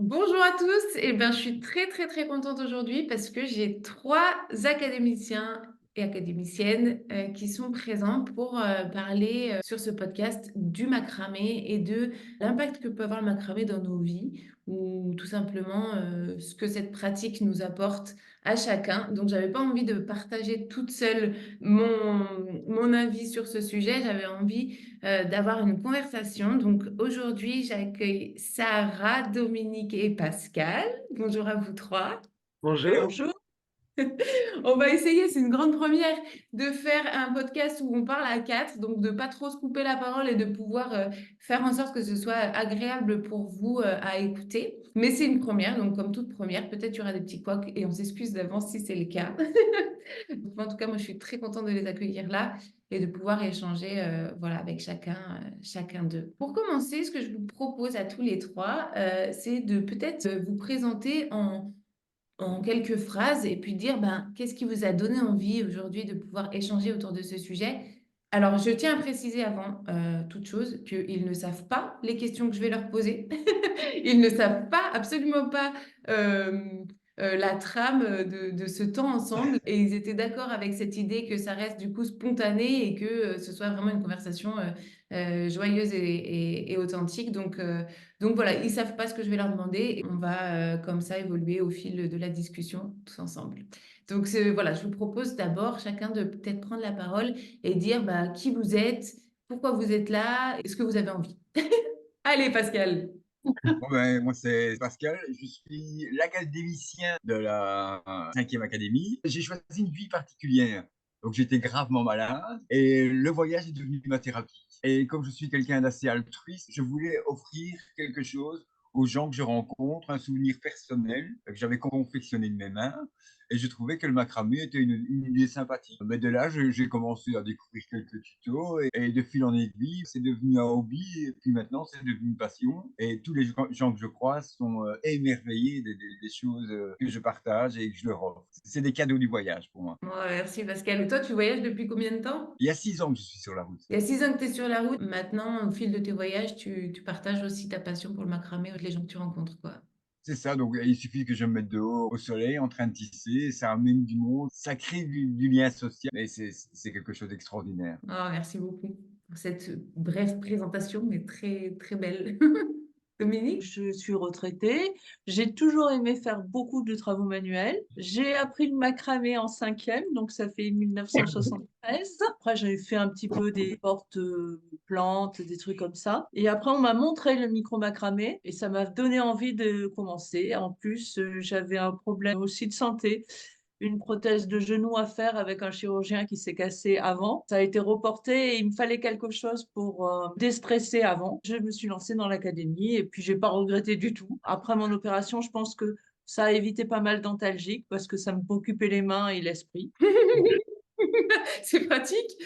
Bonjour à tous, je suis très très très contente aujourd'hui parce que j'ai trois académiciens et académiciennes qui sont présents pour parler sur ce podcast du macramé et de l'impact que peut avoir le macramé dans nos vies ou tout simplement ce que cette pratique nous apporte à chacun. Donc j'avais pas envie de partager toute seule mon avis sur ce sujet, j'avais envie d'avoir une conversation. Donc aujourd'hui, j'accueille Sarah, Dominique et Pascal. Bonjour à vous trois. Bonjour. Bonjour. On va essayer, c'est une grande première, de faire un podcast où on parle à quatre, donc de pas trop se couper la parole et de pouvoir faire en sorte que ce soit agréable pour vous à écouter. Mais c'est une première, donc comme toute première, peut-être il y aura des petits couacs et on s'excuse d'avance si c'est le cas. En tout cas, moi, je suis très contente de les accueillir là et de pouvoir échanger voilà, avec chacun d'eux. Pour commencer, ce que je vous propose à tous les trois, c'est de peut-être vous présenter en quelques phrases et puis dire qu'est-ce qui vous a donné envie aujourd'hui de pouvoir échanger autour de ce sujet. Alors, je tiens à préciser avant toute chose qu'ils ne savent pas les questions que je vais leur poser. Ils ne savent pas, absolument pas, la trame de ce temps ensemble. Et ils étaient d'accord avec cette idée que ça reste du coup spontané et que ce soit vraiment une conversation joyeuse et authentique. Donc voilà, ils savent pas ce que je vais leur demander. Et on va comme ça évoluer au fil de la discussion tous ensemble. Donc voilà, je vous propose d'abord chacun de peut-être prendre la parole et dire qui vous êtes, pourquoi vous êtes là, et ce que vous avez envie. Allez, Pascal. Moi, c'est Pascal. Je suis l'académicien de la cinquième académie. J'ai choisi une vie particulière. Donc, j'étais gravement malade et le voyage est devenu ma thérapie. Et comme je suis quelqu'un d'assez altruiste, je voulais offrir quelque chose aux gens que je rencontre, un souvenir personnel que j'avais confectionné de mes mains. Et je trouvais que le macramé était une idée sympathique. Mais de là, j'ai commencé à découvrir quelques tutos et de fil en aiguille, c'est devenu un hobby et puis maintenant, c'est devenu une passion. Et tous les gens que je croise sont émerveillés des choses que je partage et que je leur offre. C'est des cadeaux du voyage pour moi. Ouais, merci, Pascal. Et toi, tu voyages depuis combien de temps? Il y a 6 ans que je suis sur la route. Il y a 6 ans que tu es sur la route. Maintenant, au fil de tes voyages, tu partages aussi ta passion pour le macramé avec les gens que tu rencontres, quoi. C'est ça, donc il suffit que je me mette dehors au soleil en train de tisser, ça amène du monde, ça crée du lien social et c'est quelque chose d'extraordinaire. Oh, merci beaucoup pour cette brève présentation, mais très, très belle. Dominique? Je suis retraitée. J'ai toujours aimé faire beaucoup de travaux manuels. J'ai appris le macramé en cinquième, donc ça fait 1973. Après, j'avais fait un petit peu des portes plantes, des trucs comme ça. Et après, on m'a montré le micro-macramé et ça m'a donné envie de commencer. En plus, j'avais un problème aussi de santé, une prothèse de genou à faire avec un chirurgien qui s'est cassé avant. Ça a été reporté et il me fallait quelque chose pour déstresser avant. Je me suis lancée dans l'académie et puis j'ai pas regretté du tout. Après mon opération, je pense que ça a évité pas mal d'antalgiques parce que ça me occupait les mains et l'esprit. C'est pratique.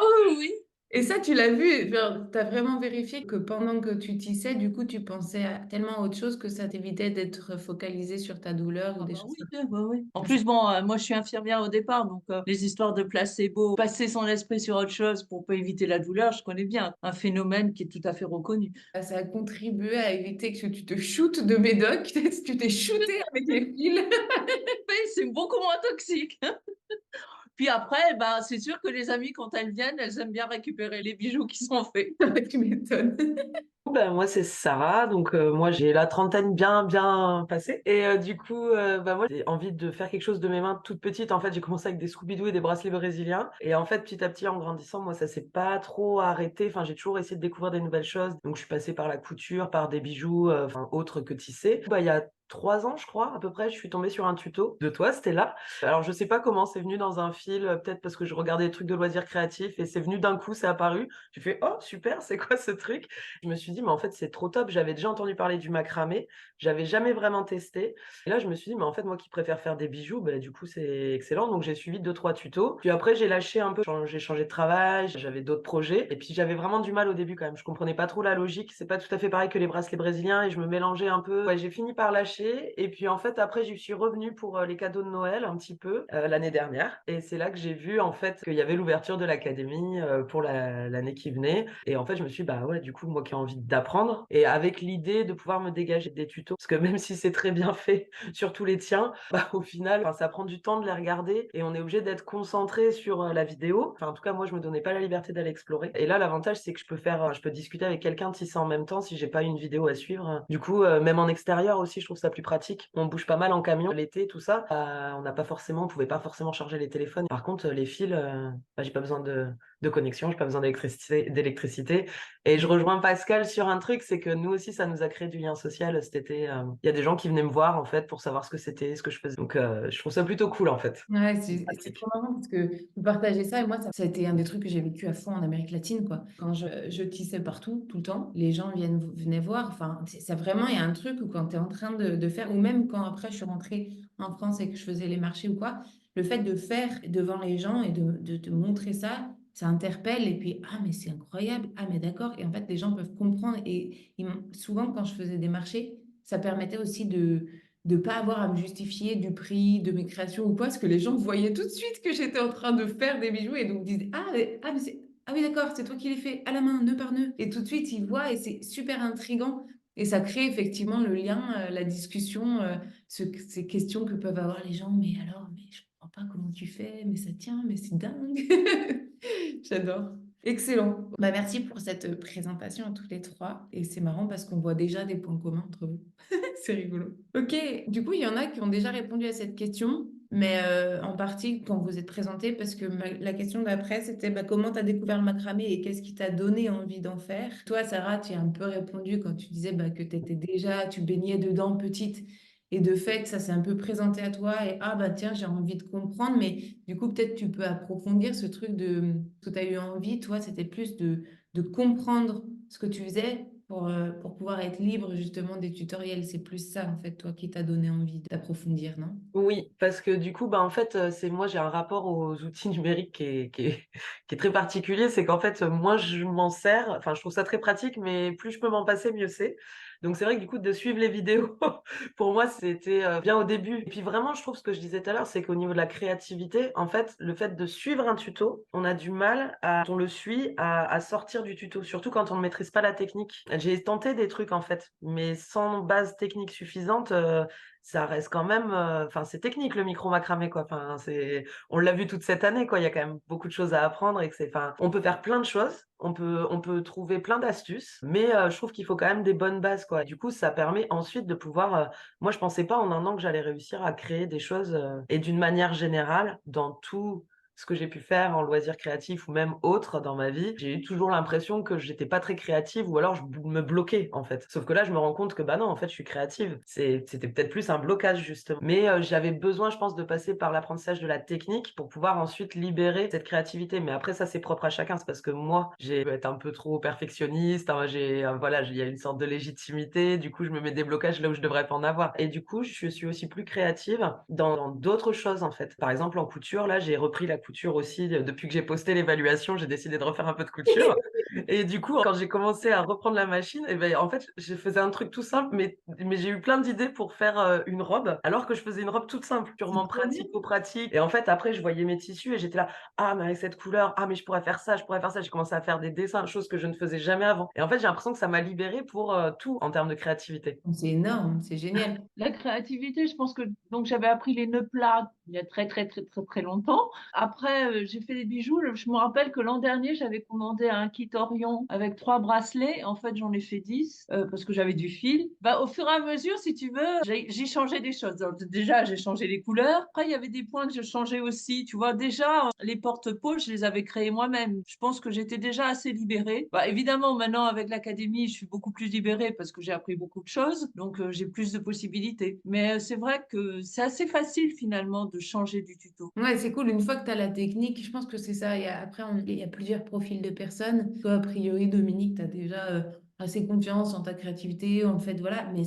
Oh oui. Et ça, tu l'as vu, tu as vraiment vérifié que pendant que tu tissais, du coup, tu pensais à tellement autre chose que ça t'évitait d'être focalisé sur ta douleur ou Ah des bah choses oui, comme bah oui. En ça. plus, bon, moi je suis infirmière au départ, donc les histoires de placebo, passer son esprit sur autre chose pour pas éviter la douleur, je connais bien. Un phénomène qui est tout à fait reconnu. Ça a contribué à éviter que tu te shootes de médoc, tu t'es shooté avec les fils. Oui, c'est beaucoup moins toxique. Puis après, bah, c'est sûr que les amies, quand elles viennent, elles aiment bien récupérer les bijoux qui sont faits. Tu m'étonnes. Moi c'est Sarah, donc moi j'ai la trentaine bien passée et du coup moi j'ai envie de faire quelque chose de mes mains toute petites. En fait j'ai commencé avec des Scooby-Doo et des bracelets brésiliens et en fait petit à petit en grandissant moi ça s'est pas trop arrêté. Enfin j'ai toujours essayé de découvrir des nouvelles choses. Donc je suis passée par la couture, par des bijoux autres que tisser. Il y a 3 ans, je crois, à peu près, je suis tombée sur un tuto de toi, c'était là. Alors, je sais pas comment c'est venu dans un fil, peut-être parce que je regardais des trucs de loisirs créatifs et c'est venu d'un coup, c'est apparu. J'ai fait, oh, super, c'est quoi ce truc? Je me suis dit, mais en fait, c'est trop top. J'avais déjà entendu parler du macramé. J'avais jamais vraiment testé. Et là, je me suis dit, mais en fait, moi qui préfère faire des bijoux, du coup, c'est excellent. Donc, j'ai suivi 2, 3 tutos. Puis après, j'ai lâché un peu. J'ai changé de travail. J'avais d'autres projets. Et puis, j'avais vraiment du mal au début quand même. Je comprenais pas trop la logique. C'est pas tout à fait pareil que les bracelets brésiliens et je me mélangeais un peu. Ouais, j'ai fini par lâcher. Et puis, en fait, après, j'y suis revenue pour les cadeaux de Noël un petit peu l'année dernière. Et c'est là que j'ai vu, en fait, qu'il y avait l'ouverture de l'académie pour l'année qui venait. Et en fait, je me suis dit, bah ouais, du coup, moi qui ai envie envie d'apprendre et avec l'idée de pouvoir me dégager des tutos. Parce que même si c'est très bien fait, surtout les tiens, bah, au final, ça prend du temps de les regarder et on est obligé d'être concentré sur la vidéo. Enfin, en tout cas, moi, je me donnais pas la liberté d'aller explorer. Et là, l'avantage, c'est que je peux discuter avec quelqu'un de si c'est en même temps si j'ai pas une vidéo à suivre. Du coup, même en extérieur aussi, je trouve ça plus pratique. On bouge pas mal en camion l'été, tout ça. On pouvait pas forcément charger les téléphones. Par contre, les fils, bah, j'ai pas besoin de connexion, j'ai pas besoin d'électricité. Et je rejoins Pascal sur un truc, c'est que nous aussi, ça nous a créé du lien social cet été. Il y a des gens qui venaient me voir, en fait, pour savoir ce que c'était, ce que je faisais. Donc, je trouve ça plutôt cool, en fait. Ouais, C'est c'est pratique. trop marrant parce que vous partagez ça et moi, ça a été un des trucs que j'ai vécu à fond en Amérique latine, quoi. Quand je tissais partout, tout le temps, les gens venaient voir. Enfin, c'est vraiment, il y a un truc où quand tu es en train de faire, ou même quand après je suis rentrée en France et que je faisais les marchés ou quoi, le fait de faire devant les gens et de te montrer ça, ça interpelle et puis, ah, mais c'est incroyable, ah, mais d'accord. Et en fait, les gens peuvent comprendre et souvent, quand je faisais des marchés, ça permettait aussi de pas avoir à me justifier du prix de mes créations ou quoi, parce que les gens voyaient tout de suite que j'étais en train de faire des bijoux et donc disaient ah oui d'accord, c'est toi qui les fais à la main, nœud par nœud. Et tout de suite ils voient et c'est super intriguant et ça crée effectivement le lien, la discussion, ces questions que peuvent avoir les gens. Mais alors, mais je comprends pas comment tu fais, mais ça tient, mais c'est dingue. J'adore. Excellent. Bah, merci pour cette présentation à tous les trois. Et c'est marrant parce qu'on voit déjà des points communs entre vous. C'est rigolo. Ok, du coup, il y en a qui ont déjà répondu à cette question, mais en partie quand vous êtes présenté, parce que la question d'après, c'était bah, comment tu as découvert le macramé et qu'est-ce qui t'a donné envie d'en faire? Toi, Sarah, tu as un peu répondu quand tu disais bah, que tu baignais dedans petite. Et de fait, ça s'est un peu présenté à toi et ah bah tiens, j'ai envie de comprendre, mais du coup, peut-être tu peux approfondir ce truc de ce que tu as eu envie, toi, c'était plus de comprendre ce que tu faisais pour pouvoir être libre justement des tutoriels. C'est plus ça, en fait, toi, qui t'a donné envie d'approfondir, non? Oui, parce que du coup, bah, en fait, moi, j'ai un rapport aux outils numériques qui est très particulier. C'est qu'en fait, moins je m'en sers, enfin, je trouve ça très pratique, mais plus je peux m'en passer, mieux c'est. Donc, c'est vrai que du coup, de suivre les vidéos, pour moi, c'était bien au début. Et puis, vraiment, je trouve ce que je disais tout à l'heure, c'est qu'au niveau de la créativité, en fait, le fait de suivre un tuto, on a du mal quand on le suit, à sortir du tuto, surtout quand on ne maîtrise pas la technique. J'ai tenté des trucs, en fait, mais sans base technique suffisante. Ça reste quand même, enfin, c'est technique le micro macramé, quoi. Enfin, on l'a vu toute cette année, quoi. Il y a quand même beaucoup de choses à apprendre et que enfin, on peut faire plein de choses, on peut trouver plein d'astuces, mais je trouve qu'il faut quand même des bonnes bases, quoi. Du coup, ça permet ensuite de pouvoir, moi, je pensais pas en un an que j'allais réussir à créer des choses et d'une manière générale dans tout ce que j'ai pu faire en loisirs créatifs ou même autres dans ma vie, j'ai eu toujours l'impression que j'étais pas très créative ou alors je me bloquais en fait. Sauf que là, je me rends compte que bah non, en fait, je suis créative. C'était peut-être plus un blocage justement. Mais j'avais besoin, je pense, de passer par l'apprentissage de la technique pour pouvoir ensuite libérer cette créativité. Mais après, ça, c'est propre à chacun. C'est parce que moi, j'ai pu être un peu trop perfectionniste. Hein, voilà, il y a une sorte de légitimité. Du coup, je me mets des blocages là où je devrais pas en avoir. Et du coup, je suis aussi plus créative dans d'autres choses en fait. Par exemple, en couture, là, j'ai repris la couture aussi. Depuis que j'ai posté l'évaluation, j'ai décidé de refaire un peu de couture. Et du coup, quand j'ai commencé à reprendre la machine, et ben, en fait, je faisais un truc tout simple, mais j'ai eu plein d'idées pour faire une robe, alors que je faisais une robe toute simple, C'est purement trop bien. pratico-pratique. Et en fait, après, je voyais mes tissus et j'étais là, ah, mais avec cette couleur, ah, mais je pourrais faire ça, je pourrais faire ça. J'ai commencé à faire des dessins, choses que je ne faisais jamais avant. Et en fait, j'ai l'impression que ça m'a libérée pour tout en termes de créativité. C'est énorme, c'est génial. La créativité, je pense que donc j'avais appris les nœuds plats il y a très longtemps. Après, j'ai fait des bijoux. Je me rappelle que l'an dernier, j'avais commandé un kit Orion avec 3 bracelets. En fait, j'en ai fait 10 parce que j'avais du fil. Bah, au fur et à mesure, si tu veux, j'ai changé des choses. Donc, déjà, j'ai changé les couleurs. Après, il y avait des points que je changeais aussi. Tu vois, déjà, les porte-poches, je les avais créés moi-même. Je pense que j'étais déjà assez libérée. Bah, évidemment, maintenant, avec l'académie, je suis beaucoup plus libérée parce que j'ai appris beaucoup de choses. Donc, j'ai plus de possibilités. Mais c'est vrai que c'est assez facile finalement de changer du tuto. Ouais, c'est cool. Une fois que tu as la technique, je pense que c'est ça. Après, il y a plusieurs profils de personnes. Toi, a priori, Dominique, tu as déjà assez confiance en ta créativité, en fait, voilà. Mais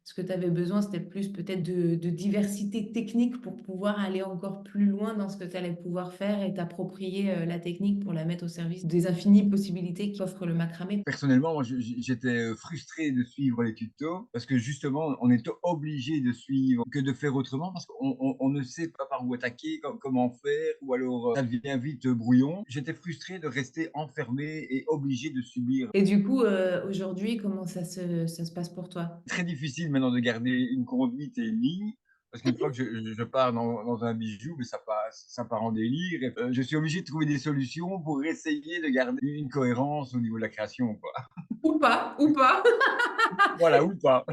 Ce que tu avais besoin, c'était plus peut-être de diversité technique pour pouvoir aller encore plus loin dans ce que tu allais pouvoir faire et t'approprier la technique pour la mettre au service des infinies possibilités qu'offre le macramé. Personnellement, moi, j'étais frustré de suivre les tutos parce que justement, on est obligé de suivre que de faire autrement parce qu'on ne sait pas par où attaquer, comment faire, ou alors ça devient vite brouillon. J'étais frustré de rester enfermé et obligé de subir. Et du coup, aujourd'hui, comment ça se passe pour toi? Très difficile maintenant de garder une conduite et une ligne. Parce qu'une fois que je pars dans un bijou, mais ça part en délire. Et, je suis obligé de trouver des solutions pour essayer de garder une cohérence au niveau de la création, quoi. Ou pas, ou pas. Voilà, ou pas.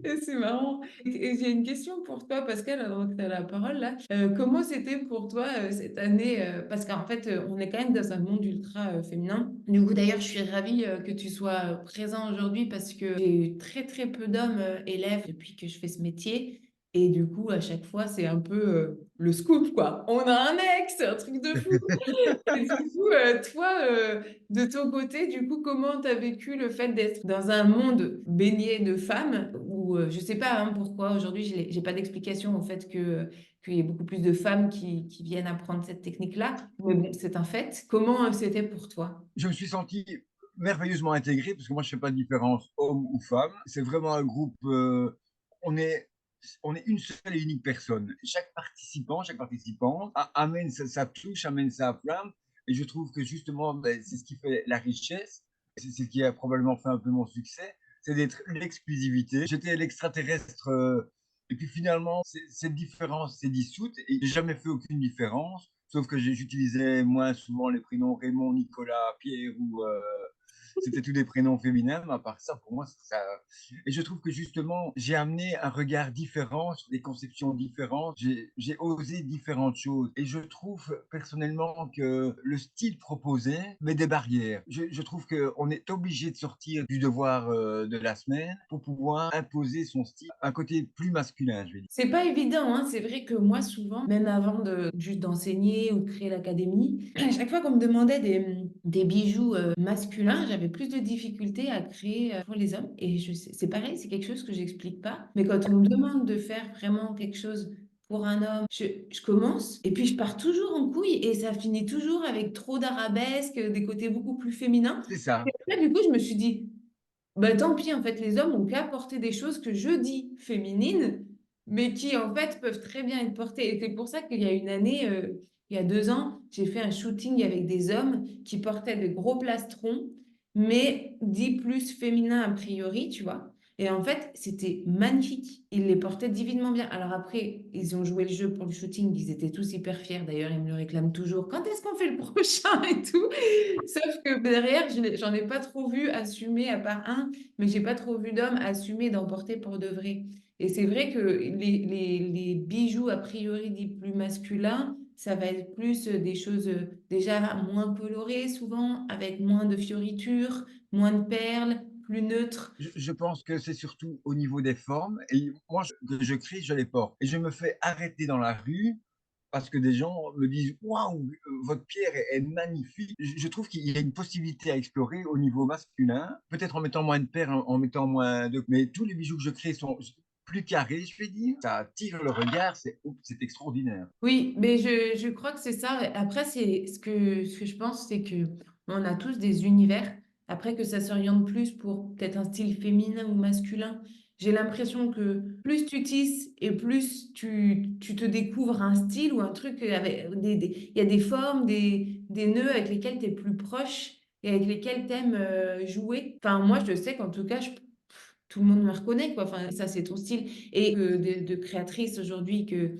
Et c'est marrant. Et j'ai une question pour toi, Pascal, avant que tu aies la parole là. Comment c'était pour toi cette année parce qu'en fait, on est quand même dans un monde ultra féminin. Du coup, d'ailleurs, je suis ravie que tu sois présent aujourd'hui parce que j'ai eu très très peu d'hommes élèves depuis que je fais ce métier. Et du coup, à chaque fois, c'est un peu le scoop, quoi. On a un mec, c'est un truc de fou. Et du coup, toi, de ton côté, du coup, comment tu as vécu le fait d'être dans un monde baigné de femmes où, je sais pas hein, pourquoi aujourd'hui, j'ai pas d'explication au fait qu'il y ait beaucoup plus de femmes qui viennent apprendre cette technique-là, mais bon, c'est un fait. Comment c'était pour toi? Je me suis senti merveilleusement intégré parce que moi, je fais pas de différence homme ou femme. C'est vraiment un groupe, on est on est une seule et unique personne. Chaque participant amène sa touche, amène sa flamme et je trouve que justement, c'est ce qui fait la richesse. C'est ce qui a probablement fait un peu mon succès, c'est d'être l'exclusivité. J'étais l'extraterrestre, et puis finalement, cette différence s'est dissoute et j'ai jamais fait aucune différence, sauf que j'utilisais moins souvent les prénoms Raymond, Nicolas, Pierre ou c'était tous des prénoms féminins, mais à part ça, pour moi, ça. Et je trouve que justement, j'ai amené un regard différent sur des conceptions différentes. J'ai osé différentes choses. Et je trouve personnellement que le style proposé met des barrières. Je trouve qu'on est obligé de sortir du devoir de la semaine pour pouvoir imposer son style, un côté plus masculin, je vais dire. C'est pas évident, hein. C'est vrai que moi, souvent, même avant juste d'enseigner ou de créer l'académie, à chaque fois qu'on me demandait des bijoux masculins, j'avais plus de difficultés à créer pour les hommes. Et c'est pareil, c'est quelque chose que j'explique pas. Mais quand on me demande de faire vraiment quelque chose pour un homme, je commence et puis je pars toujours en couille et ça finit toujours avec trop d'arabesques, des côtés beaucoup plus féminins. C'est ça. Et après, du coup, je me suis dit, bah, tant pis, en fait, les hommes ont qu'à porter des choses que je dis féminines, mais qui, en fait, peuvent très bien être portées. Et c'est pour ça qu'il y a une année, il y a 2 ans, j'ai fait un shooting avec des hommes qui portaient de gros plastrons, mais dits plus féminins a priori, tu vois. Et en fait, c'était magnifique. Ils les portaient divinement bien. Alors après, ils ont joué le jeu pour le shooting. Ils étaient tous hyper fiers. D'ailleurs, ils me le réclament toujours. Quand est-ce qu'on fait le prochain et tout? Sauf que derrière, j'en ai pas trop vu assumer, à part un, mais j'ai pas trop vu d'hommes assumer d'en porter pour de vrai. Et c'est vrai que les bijoux, a priori, dits plus masculins, ça va être plus des choses déjà moins colorées, souvent, avec moins de fioritures, moins de perles, plus neutres. Je pense que c'est surtout au niveau des formes. Et moi, que je crée, je les porte. Et je me fais arrêter dans la rue parce que des gens me disent waouh, votre pierre est magnifique. Je trouve qu'il y a une possibilité à explorer au niveau masculin, peut-être en mettant moins de perles, en mettant moins de. Mais tous les bijoux que je crée sont plus carrés, je vais dire. Ça attire le regard, c'est extraordinaire. Oui, mais je crois que c'est ça. Après, c'est ce que je pense, c'est que on a tous des univers. Après, que ça s'oriente plus pour peut-être un style féminin ou masculin, j'ai l'impression que plus tu tisses et plus tu te découvres un style ou un truc avec il y a des formes, des nœuds avec lesquels tu es plus proche et avec lesquels tu aimes jouer. Enfin, moi, je sais qu'en tout cas, tout le monde me reconnaît, quoi. Enfin, ça, c'est ton style. Et de créatrices aujourd'hui que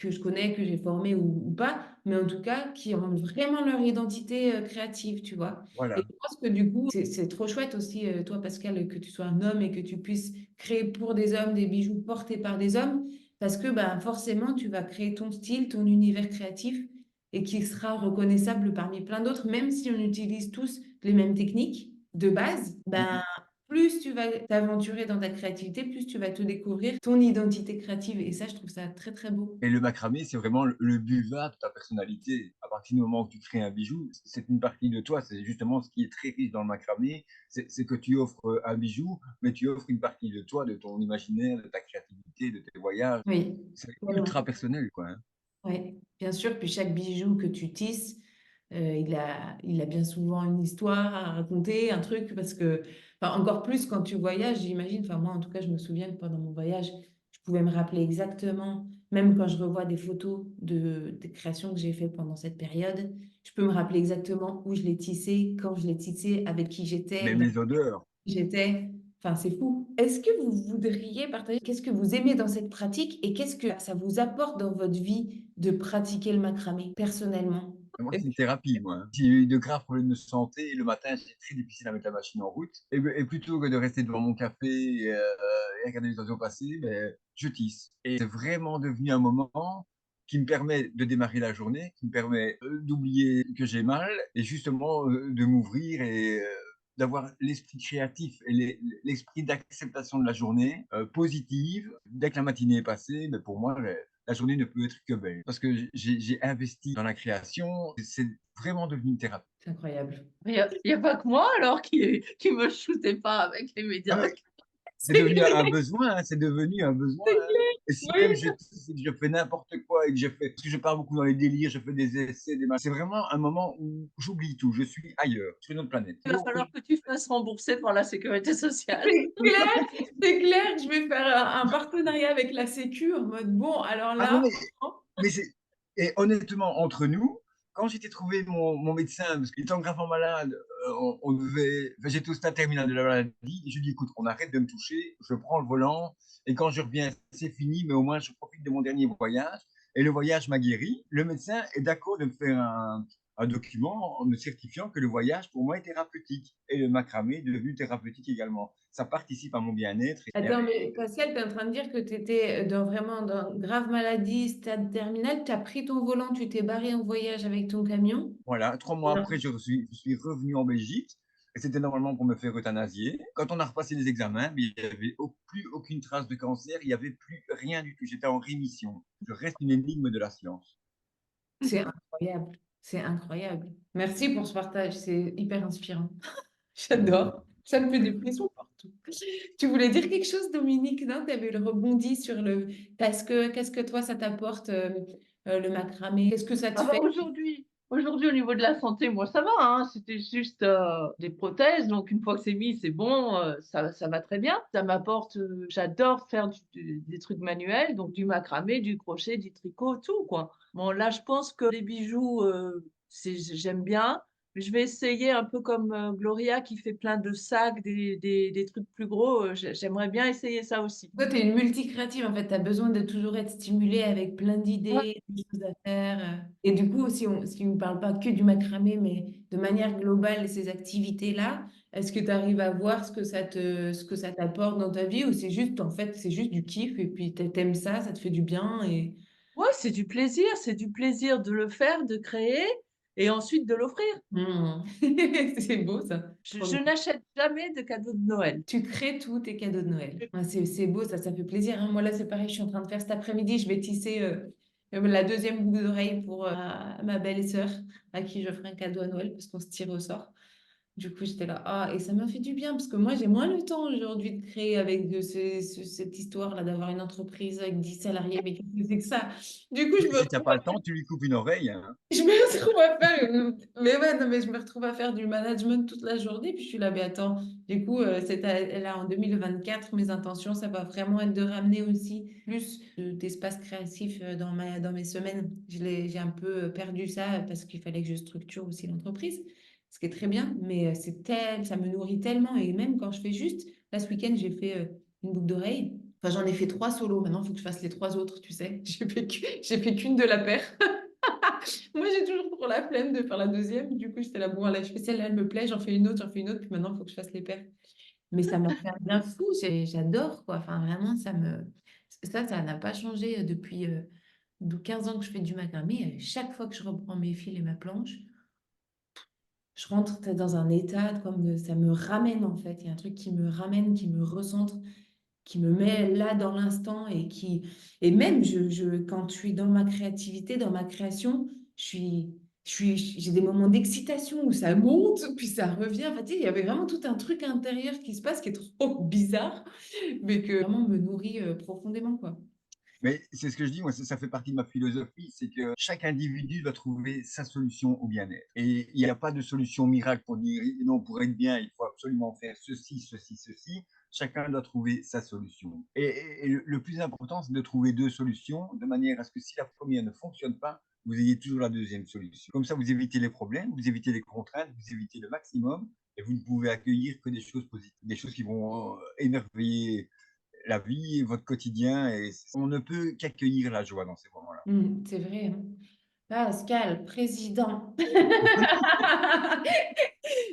je connais, que j'ai formées ou pas, mais en tout cas, qui ont vraiment leur identité créative, tu vois. Et Voilà. je pense que du coup, c'est trop chouette aussi, toi, Pascal, que tu sois un homme et que tu puisses créer pour des hommes des bijoux portés par des hommes, parce que ben, forcément, tu vas créer ton style, ton univers créatif, et qui sera reconnaissable parmi plein d'autres, même si on utilise tous les mêmes techniques de base, ben, Mhm. plus tu vas t'aventurer dans ta créativité, plus tu vas te découvrir ton identité créative. Et ça, je trouve ça très, très beau. Et le macramé, c'est vraiment le buvard de ta personnalité. À partir partir du moment où tu crées un bijou, c'est une partie de toi. C'est justement ce qui est très riche dans le macramé, c'est que tu offres un bijou, mais tu offres une partie de toi, de ton imaginaire, de ta créativité, de tes voyages. Oui, C'est tellement. ultra personnel, quoi. Hein. Oui, bien sûr. Puis chaque bijou que tu tisses, il a bien souvent une histoire à raconter, un truc, parce que, enfin, encore plus quand tu voyages, j'imagine. Enfin, moi, en tout cas, je me souviens que pendant mon voyage, je pouvais me rappeler exactement, même quand je revois des photos des créations que j'ai faites pendant cette période, je peux me rappeler exactement où je l'ai tissé, quand je l'ai tissé, avec qui j'étais, Même dans les odeurs. qui j'étais. Enfin, c'est fou. Est-ce que vous voudriez partager qu'est-ce que vous aimez dans cette pratique et qu'est-ce que ça vous apporte dans votre vie de pratiquer le macramé personnellement? Moi, Est-ce c'est une que- thérapie, moi. Hein. J'ai eu de graves problèmes de santé et le matin, c'est très difficile à mettre la machine en route. Et plutôt que de rester devant mon café et regarder les oiseaux passer, ben, je tisse. Et c'est vraiment devenu un moment qui me permet de démarrer la journée, qui me permet d'oublier que j'ai mal et justement de m'ouvrir et d'avoir l'esprit créatif et l'esprit d'acceptation de la journée positive. Dès que la matinée est passée, ben, pour moi, la journée ne peut être que belle. Parce que j'ai investi dans la création, c'est vraiment devenu une thérapie. C'est incroyable. Il y a pas que moi alors qui me shootais pas avec les Ah, médias. mais c'est C'est devenu un clair, besoin, hein, c'est devenu un besoin. c'est Hein. clair. Et si même Oui, je fais n'importe quoi et que je fais, parce que je pars beaucoup dans les délires, je fais des essais, c'est vraiment un moment où j'oublie tout, je suis ailleurs, sur une autre planète. Il va falloir que tu fasses rembourser par la sécurité sociale. c'est clair, c'est clair que je vais faire un partenariat avec la Sécu en mode bon, alors Ah non, là, franchement, mais c'est et honnêtement, entre nous, quand j'étais trouvé mon médecin, parce qu'il était gravement malade, on devait enfin, j'étais au stade terminal de la maladie et je lui dis: «Écoute, on arrête de me toucher, je prends le volant et quand je reviens, c'est fini, mais au moins je profite de mon dernier voyage» et le voyage m'a guéri. Le médecin est d'accord de me faire un document en me certifiant que le voyage, pour moi, est thérapeutique et le macramé est devenu thérapeutique également. Ça participe à mon bien-être attends, mais Pascal, tu es en train de dire que tu étais vraiment dans grave maladie, stade terminal, tu as pris ton volant, tu t'es barré en voyage avec ton camion. Voilà, 3 mois Non. après, je suis revenu en Belgique et c'était normalement pour me faire euthanasier. Quand on a repassé les examens, mais il n'y avait plus aucune trace de cancer, il n'y avait plus rien du tout. J'étais en rémission. Je reste une énigme de la science. C'est incroyable, c'est incroyable. Merci pour ce partage, c'est hyper inspirant. J'adore, ça me fait des frissons partout. Tu voulais dire quelque chose, Dominique, non? Tu avais le rebondi sur le... qu'est-ce que toi, ça t'apporte, le macramé? Qu'est-ce que ça te Ah bah fait? aujourd'hui, au niveau de la santé, moi ça va, hein. C'était juste des prothèses, donc une fois que c'est mis, c'est bon, ça va très bien. Ça m'apporte, j'adore faire des trucs manuels, donc du macramé, du crochet, du tricot, tout quoi. Bon là, je pense que les bijoux, j'aime bien, mais je vais essayer un peu comme Gloria qui fait plein de sacs, des trucs plus gros. J'aimerais bien essayer ça aussi. Toi, tu es une multicréative, en fait, tu as besoin de toujours être stimulée avec plein Ouais. d'idées, de choses à faire. Et du coup, si on ne parle pas que du macramé, mais de manière globale, ces activités-là, est-ce que tu arrives à voir ce que ça t'apporte dans ta vie ou c'est juste, en fait, c'est juste du kiff et puis t'aimes ça, ça te fait du bien et... Ouais, c'est du plaisir de le faire, de créer et ensuite de l'offrir. Hmm. C'est beau, ça. Trop Je bien. n'achète jamais de cadeaux de Noël. Tu crées tous tes cadeaux de Noël. Ouais, c'est beau, ça fait plaisir. Hein. Moi, là, c'est pareil, je suis en train de faire cet après-midi, je vais tisser la deuxième boucle d'oreille pour ma belle-sœur, à qui je ferai un cadeau à Noël, parce qu'on se tire au sort. Du coup, j'étais là, ah, et ça m'a fait du bien, parce que moi, j'ai moins le temps aujourd'hui de créer avec cette histoire-là, d'avoir une entreprise avec 10 salariés, mais qu'est-ce que c'est que ça? Du coup, je me Si tu n'as retrouve pas le temps, tu lui coupes une oreille. Hein. je me retrouve à faire mais ouais, non, mais je me retrouve à faire du management toute la journée. Puis je suis là, mais attends, du coup, là en 2024, mes intentions, ça va vraiment être de ramener aussi plus d'espace créatif dans mes semaines. J'ai un peu perdu ça parce qu'il fallait que je structure aussi l'entreprise, ce qui est très bien, mais ça me nourrit tellement. Et même quand je fais juste, là ce week-end, j'ai fait une boucle d'oreille. Enfin, j'en ai fait 3 solos. Maintenant, il faut que je fasse les 3 autres, tu sais. J'ai fait qu'une de la paire. Moi, j'ai toujours trop la flemme de faire la deuxième. Du coup, j'étais là, bon, là, je fais celle-là, elle me plaît, j'en fais une autre, puis maintenant, il faut que je fasse les paires. Mais ça m'a fait un bien fou, j'adore, quoi. Enfin, vraiment, ça n'a pas changé depuis 15 ans que je fais du macramé. Chaque fois que je reprends mes fils et ma planche, je rentre dans un état comme ça me ramène, en fait. Il y a un truc qui me ramène, qui me recentre, qui me met là dans l'instant et même quand je suis dans ma créativité, dans ma création, je suis j'ai des moments d'excitation où ça monte, puis ça revient. Enfin, tu sais, il y avait vraiment tout un truc intérieur qui se passe qui est trop bizarre, mais que vraiment me nourrit profondément, quoi. Mais c'est ce que je dis, moi, ça fait partie de ma philosophie, c'est que chaque individu doit trouver sa solution au bien-être. Et il n'y a pas de solution miracle pour dire, non, pour être bien, il faut absolument faire ceci, ceci, ceci. Chacun doit trouver sa solution. Et le plus important, c'est de trouver deux solutions, de manière à ce que si la première ne fonctionne pas, vous ayez toujours la deuxième solution. Comme ça, vous évitez les problèmes, vous évitez les contraintes, vous évitez le maximum, et vous ne pouvez accueillir que des choses positives, des choses qui vont émerveiller la vie, votre quotidien, et on ne peut qu'accueillir la joie dans ces moments-là. C'est vrai, hein. Pascal, président.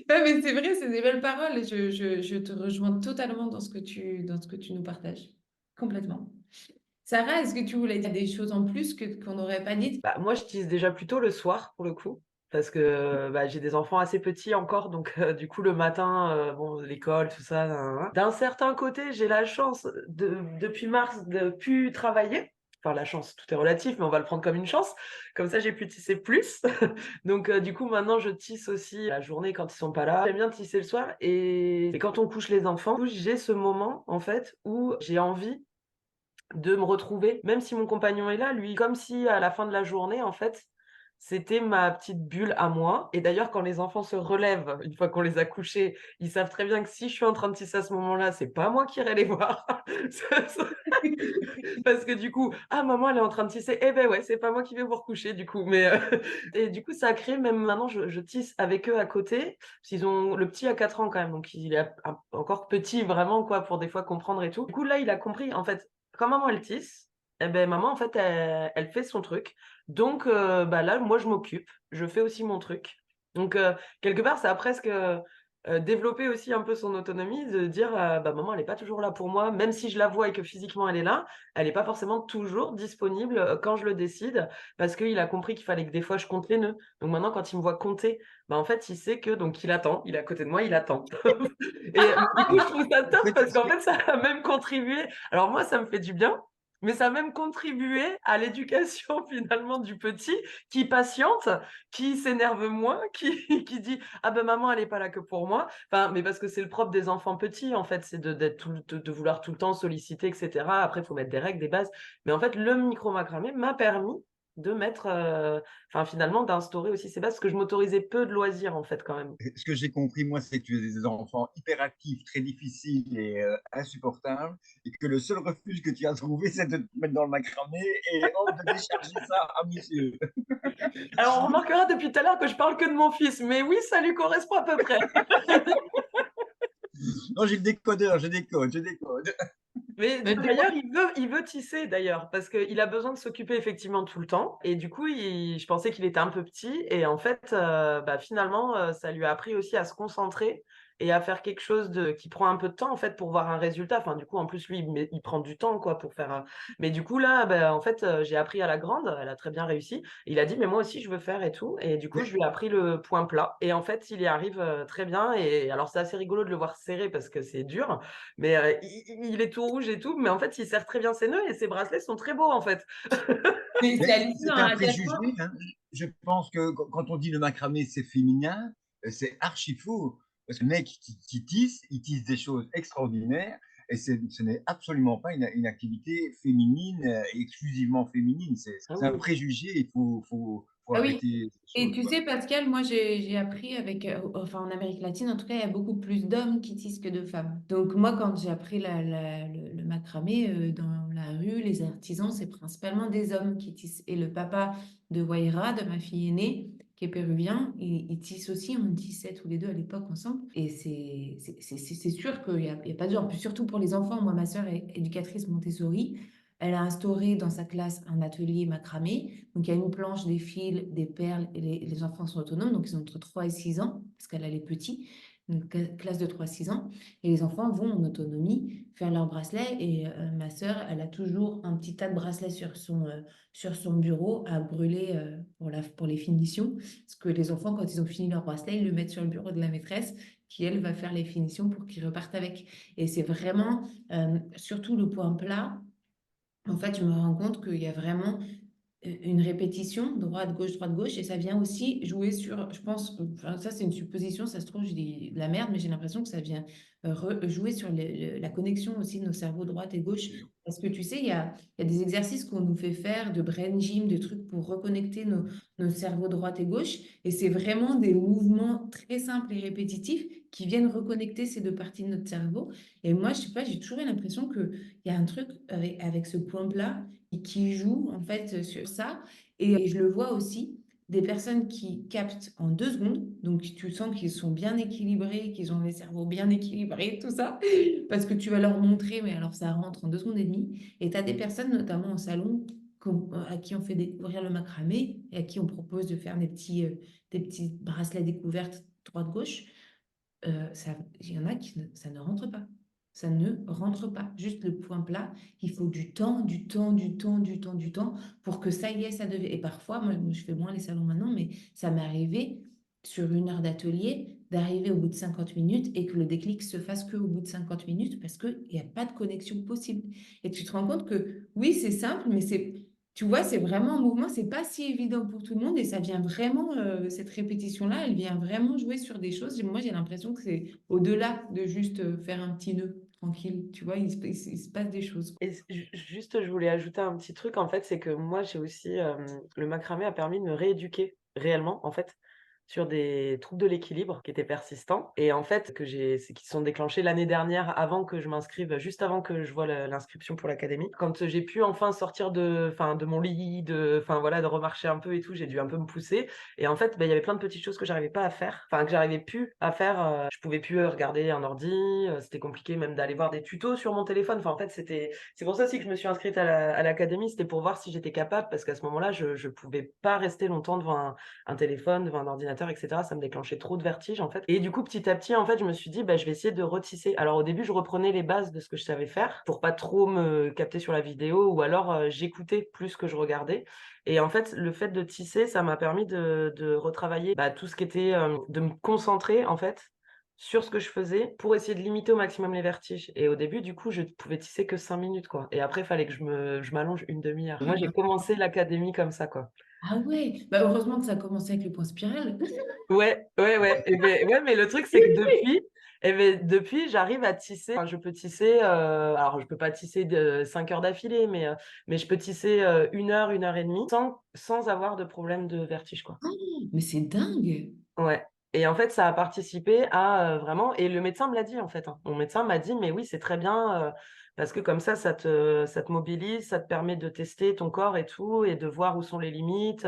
Non, mais c'est vrai, c'est des belles paroles. Je te rejoins totalement dans ce que tu nous partages. Complètement. Sarah, est-ce que tu voulais dire des choses en plus qu'on n'aurait pas dites? Bah, moi, je tisse déjà plutôt le soir, pour le coup, parce que bah, j'ai des enfants assez petits encore, donc du coup, le matin, bon, l'école, tout ça. Nan, nan. D'un certain côté, j'ai la chance, depuis mars, de plus travailler. Enfin, la chance, tout est relatif, mais on va le prendre comme une chance. Comme ça, j'ai pu tisser plus. Donc, du coup, maintenant, je tisse aussi la journée quand ils sont pas là. J'aime bien tisser le soir. Et quand on couche les enfants, j'ai ce moment, en fait, où j'ai envie de me retrouver, même si mon compagnon est là, lui, comme si à la fin de la journée, en fait, c'était ma petite bulle à moi. Et d'ailleurs, quand les enfants se relèvent, une fois qu'on les a couchés, ils savent très bien que si je suis en train de tisser à ce moment-là, c'est pas moi qui irai les voir. Parce que du coup, ah, maman, elle est en train de tisser. Eh ben ouais, c'est pas moi qui vais vous recoucher, du coup. Mais, et du coup, ça a créé, même maintenant, je tisse avec eux à côté. Parce qu'ils ont, le petit a 4 ans quand même, donc il est encore petit, vraiment, quoi, pour des fois comprendre et tout. Du coup, là, il a compris, en fait, quand maman, elle tisse, eh ben, maman, en fait, elle fait son truc. Donc, bah là, moi, je m'occupe. Je fais aussi mon truc. Donc, quelque part, ça a presque développer aussi un peu son autonomie, de dire bah, maman, elle n'est pas toujours là pour moi, même si je la vois et que physiquement elle est là, elle n'est pas forcément toujours disponible quand je le décide, parce qu'il a compris qu'il fallait que des fois je compte les nœuds. Donc maintenant, quand il me voit compter, bah, en fait, il sait que donc il attend, il est à côté de moi, il attend. Et du coup, je trouve ça En top fait, parce qu'en fait, ça a même contribué. Alors moi, ça me fait du bien. Mais ça a même contribué à l'éducation finalement du petit qui patiente, qui s'énerve moins, qui dit ah ben maman elle est pas là que pour moi. Enfin, mais parce que c'est le propre des enfants petits en fait, c'est de vouloir tout le temps solliciter, etc. Après, il faut mettre des règles, des bases. Mais en fait, le micro macramé m'a permis de mettre, enfin finalement d'instaurer aussi ces bases, parce que je m'autorisais peu de loisirs en fait quand même. ce que j'ai compris, moi, c'est que tu es des enfants hyperactifs, très difficiles et insupportables, et que le seul refuge que tu as trouvé, c'est de te mettre dans le macramé et hop, de décharger ça à monsieur. Alors on remarquera depuis tout à l'heure que je parle que de mon fils, mais oui, ça lui correspond à peu près. Non, j'ai le décodeur, je décode, je décode. Mais Mais d'ailleurs, il veut tisser d'ailleurs, parce qu'il a besoin de s'occuper effectivement tout le temps. Et du coup, je pensais qu'il était un peu petit. Et en fait, bah, finalement, ça lui a appris aussi à se concentrer et à faire quelque chose qui prend un peu de temps en fait pour voir un résultat. Enfin, du coup, en plus, lui, il prend du temps quoi pour faire. Mais du coup, là, bah, en fait, j'ai appris à la grande. Elle a très bien réussi. Il a dit, mais moi aussi, je veux faire et tout. Et du coup, je lui ai appris le point plat. Et en fait, il y arrive très bien. Et alors, c'est assez rigolo de le voir serrer parce que c'est dur. Mais il est tout rouge et tout, mais en fait, il serre très bien ses nœuds et ses bracelets sont très beaux en fait. Mais c'est Mais hallucinant, c'est un hein, à quel préjugé, point. hein. Je pense que quand on dit le macramé, c'est féminin, c'est archi faux. Parce que le mec qui tisse, il tisse des choses extraordinaires et ce n'est absolument pas une activité féminine, exclusivement féminine. Ah C'est un oui. préjugé, il faut Ah oui. arrêter ces Et choses, tu quoi. sais, Pascal, moi, j'ai appris enfin, en Amérique latine, en tout cas, il y a beaucoup plus d'hommes qui tissent que de femmes. Donc, moi, quand j'ai appris le macramé dans la rue, les artisans, c'est principalement des hommes qui tissent. Et le papa de Waira, de ma fille aînée, qui est péruvien, il tisse aussi. On tissait tous les deux à l'époque ensemble. Et c'est sûr qu'il y a pas de genre. Puis surtout pour les enfants, moi, ma sœur est éducatrice Montessori. Elle a instauré dans sa classe un atelier macramé. Donc, il y a une planche, des fils, des perles, et les enfants sont autonomes. Donc, ils ont entre 3 et 6 ans, parce qu'elle a les petits, une classe de 3 à 6 ans. Et les enfants vont en autonomie faire leurs bracelets. Et ma sœur, elle a toujours un petit tas de bracelets sur son bureau à brûler pour les finitions. Parce que les enfants, quand ils ont fini leur bracelet, ils le mettent sur le bureau de la maîtresse, qui, elle, va faire les finitions pour qu'ils repartent avec. Et c'est vraiment, surtout le point plat. En fait, je me rends compte qu'il y a vraiment une répétition, droite, gauche, et ça vient aussi jouer sur, je pense, enfin, ça c'est une supposition, ça se trouve, je dis de la merde, mais j'ai l'impression que ça vient jouer sur la connexion aussi de nos cerveaux droite et gauche. Parce que tu sais, il y a des exercices qu'on nous fait faire, de brain gym, de trucs pour reconnecter nos cerveaux droite et gauche. Et c'est vraiment des mouvements très simples et répétitifs qui viennent reconnecter ces deux parties de notre cerveau. Et moi, je sais pas, j'ai toujours eu l'impression qu'il y a un truc avec ce point-là qui jouent en fait sur ça. Et je le vois aussi, des personnes qui captent en 2 secondes, donc tu sens qu'ils sont bien équilibrés, qu'ils ont les cerveaux bien équilibrés, tout ça, parce que tu vas leur montrer, mais alors ça rentre en 2 secondes et demie. Et tu as des personnes, notamment au salon, à qui on fait découvrir le macramé et à qui on propose de faire des petits bracelets découvertes droite-gauche. Il y en a ça ne rentre pas. Ça ne rentre pas. Juste le point plat, il faut du temps, du temps, du temps, du temps, du temps pour que ça y est, ça devait. Et parfois, moi, je fais moins les salons maintenant, mais ça m'est arrivé sur 1 heure d'atelier d'arriver au bout de 50 minutes et que le déclic se fasse qu'au bout de 50 minutes parce qu'il n'y a pas de connexion possible. Et tu te rends compte que oui, c'est simple, mais tu vois, c'est vraiment un mouvement, c'est pas si évident pour tout le monde et ça vient vraiment, cette répétition-là, elle vient vraiment jouer sur des choses. Moi, j'ai l'impression que c'est au-delà de juste faire un petit nœud tranquille, tu vois, il se passe des choses. Et juste, je voulais ajouter un petit truc, en fait, c'est que moi, j'ai aussi, le macramé a permis de me rééduquer réellement, en fait, sur des troubles de l'équilibre qui étaient persistants et en fait, qui se sont déclenchés l'année dernière avant que je m'inscrive, juste avant que je voie l'inscription pour l'académie. Quand j'ai pu enfin sortir de mon lit, enfin voilà, de remarcher un peu et tout, j'ai dû un peu me pousser et en fait, bah, il y avait plein de petites choses que j'arrivais pas à faire, enfin que j'arrivais plus à faire. Je pouvais plus regarder un ordi, c'était compliqué même d'aller voir des tutos sur mon téléphone. Enfin en fait, c'est pour ça aussi que je me suis inscrite à l'académie, c'était pour voir si j'étais capable parce qu'à ce moment-là, je pouvais pas rester longtemps devant un téléphone, devant un ordinateur, etc. Ça me déclenchait trop de vertige, en fait. Et du coup, petit à petit, en fait, je me suis dit, bah, je vais essayer de retisser. Alors, au début, je reprenais les bases de ce que je savais faire pour pas trop me capter sur la vidéo ou alors j'écoutais plus que je regardais. Et en fait, le fait de tisser, ça m'a permis de retravailler bah, tout ce qui était, de me concentrer, en fait, sur ce que je faisais pour essayer de limiter au maximum les vertiges. Et au début, du coup, je pouvais tisser que 5 minutes, quoi. Et après, il fallait que je m'allonge une demi-heure. Moi, j'ai commencé l'académie comme ça, quoi. Ah ouais, bah heureusement que ça a commencé avec le point spiral. Ouais, ouais, ouais. Ouais, mais le truc, c'est que depuis, j'arrive à tisser. Enfin, je peux tisser, alors je peux pas tisser de 5 heures d'affilée, mais je peux tisser 1 heure et demie sans avoir de problème de vertige, quoi. Mais c'est dingue. Ouais. Et en fait, ça a participé à vraiment. Et le médecin me l'a dit, en fait, hein. Mon médecin m'a dit, mais oui, c'est très bien, parce que comme ça te mobilise, ça te permet de tester ton corps et tout, et de voir où sont les limites.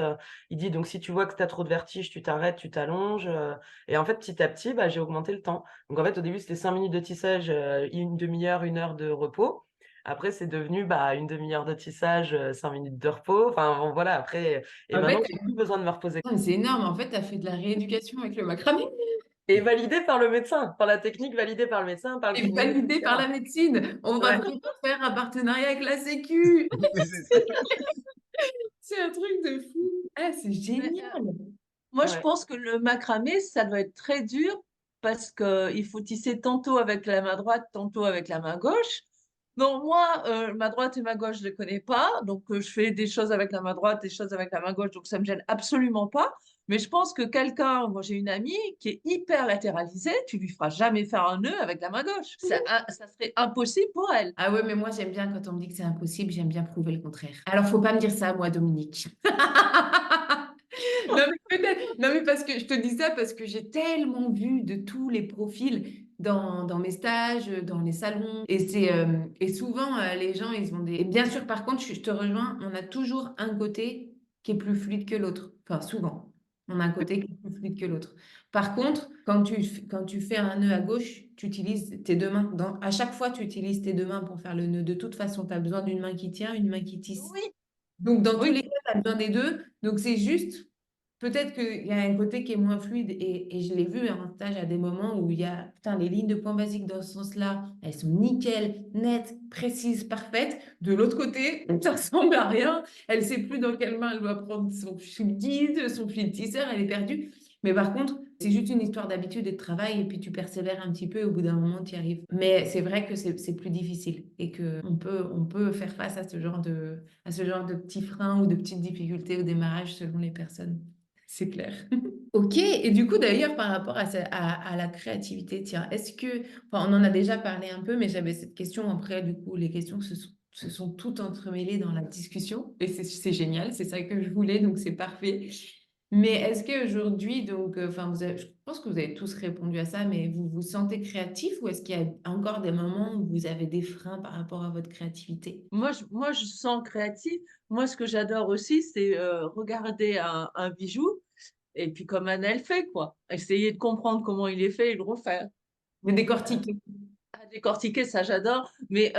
Il dit, donc si tu vois que tu as trop de vertige, tu t'arrêtes, tu t'allonges. Et en fait, petit à petit, bah, j'ai augmenté le temps. Donc en fait, au début, c'était 5 minutes de tissage, une demi-heure, 1 heure de repos. Après, c'est devenu bah, une demi-heure de tissage, 5 minutes de repos. Enfin, bon, voilà, après. Et En maintenant, fait, j'ai plus besoin de me reposer. c'est énorme. En fait, tu as fait de la rééducation avec le macramé Et validé par le médecin, par la technique validée par le médecin, par le et kiné, validé par etc. la médecine. On va Ouais. vraiment faire un partenariat avec la Sécu. C'est ça. C'est un truc de fou. Ah, c'est Mais, génial. moi, je Ouais. pense que le macramé, ça doit être très dur parce qu'il faut tisser tantôt avec la main droite, tantôt avec la main gauche. Donc, moi, ma droite et ma gauche, je ne les connais pas. Donc, je fais des choses avec la main droite, des choses avec la main gauche. Donc, ça ne me gêne absolument pas. Mais je pense que moi, j'ai une amie qui est hyper latéralisée. Tu lui feras jamais faire un nœud avec la main gauche. Ça serait impossible pour elle. Ah ouais, mais moi, j'aime bien quand on me dit que c'est impossible, j'aime bien prouver le contraire. Alors, faut pas me dire ça, moi, Dominique. Non, mais peut-être. Non, mais parce que je te dis ça parce que j'ai tellement vu de tous les profils dans mes stages, dans les salons. Et souvent, les gens, ils ont des. Et bien sûr, par contre, je te rejoins, on a toujours un côté qui est plus fluide que l'autre. Enfin, souvent, on a un côté qui est plus fluide que l'autre. Par contre, quand tu fais un nœud à gauche, tu utilises tes 2 mains. À chaque fois, tu utilises tes 2 mains pour faire le nœud. De toute façon, tu as besoin d'une main qui tient, une main qui tisse. Oui, Donc, dans tous oui. les cas, tu as besoin des deux. Donc, c'est juste, peut-être qu'il y a un côté qui est moins fluide. Et je l'ai vu en stage à des moments où il y a, putain, les lignes de points basiques dans ce sens-là, elles sont nickel, nettes, précises, parfaites. De l'autre côté, ça ressemble à rien. Elle ne sait plus dans quelle main elle doit prendre son fil guide, son fil tisseur, elle est perdue. Mais par contre, C'est juste une histoire d'habitude et de travail, et puis tu persévères un petit peu et au bout d'un moment, tu y arrives. Mais c'est vrai que c'est plus difficile et qu'on peut faire face à ce genre de petits freins ou de petites difficultés au démarrage selon les personnes. C'est clair. Ok, et du coup d'ailleurs par rapport à la créativité, tiens, enfin on en a déjà parlé un peu, mais j'avais cette question après, du coup les questions se sont toutes entremêlées dans la discussion, et c'est génial, c'est ça que je voulais, donc c'est parfait. Mais est-ce qu'aujourd'hui, donc, enfin, je pense que vous avez tous répondu à ça, mais vous vous sentez créatif ou est-ce qu'il y a encore des moments où vous avez des freins par rapport à votre créativité? Moi, je sens créatif. Moi, ce que j'adore aussi, c'est regarder un bijou et puis comme Anne fait, quoi. Essayer de comprendre comment il est fait et le refaire. Vous décortiquez. À décortiquer, ça j'adore. Mais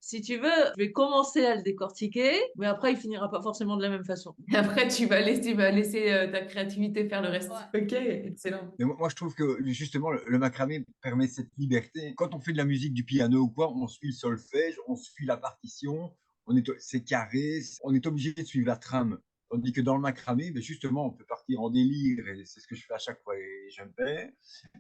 si tu veux, je vais commencer à le décortiquer, mais après, il finira pas forcément de la même façon. Après, tu vas laisser ta créativité faire le reste. Ouais. Ok, excellent. Mais moi, je trouve que justement, le macramé permet cette liberté. Quand on fait de la musique, du piano ou quoi, on suit le solfège, on suit la partition, c'est carré, on est obligé de suivre la trame. Tandis que dans le macramé, ben justement, on peut partir en délire, et c'est ce que je fais à chaque fois, et j'aime bien.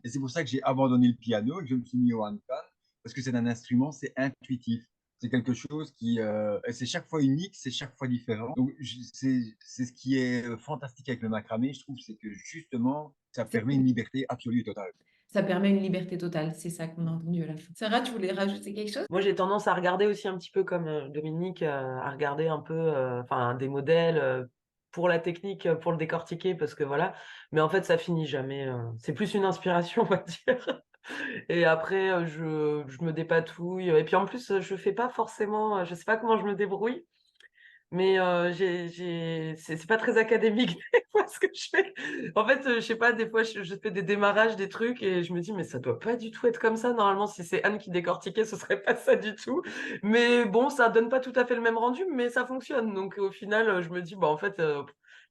Et c'est pour ça que j'ai abandonné le piano et que je me suis mis au handpan, parce que c'est un instrument, c'est intuitif. C'est quelque chose c'est chaque fois unique, c'est chaque fois différent. Donc, c'est ce qui est fantastique avec le macramé, je trouve, c'est que justement, ça C'est permet une liberté absolue et totale. Ça permet une liberté totale, c'est ça qu'on a entendu à la fin. Sarah, tu voulais rajouter quelque chose? Moi, j'ai tendance à regarder aussi un petit peu comme Dominique, à regarder un peu enfin, des modèles pour la technique, pour le décortiquer, parce que voilà. Mais en fait, ça finit jamais. C'est plus une inspiration, on va dire. Et après, je me dépatouille. Et puis en plus, je fais pas forcément, je sais pas comment je me débrouille. Mais c'est pas très académique des fois ce que je fais. En fait, je sais pas, des fois je fais des démarrages, des trucs et je me dis mais ça doit pas du tout être comme ça. Normalement, si c'est Anne qui décortiquait, ce serait pas ça du tout. Mais bon, ça donne pas tout à fait le même rendu, mais ça fonctionne. Donc au final, je me dis bah en fait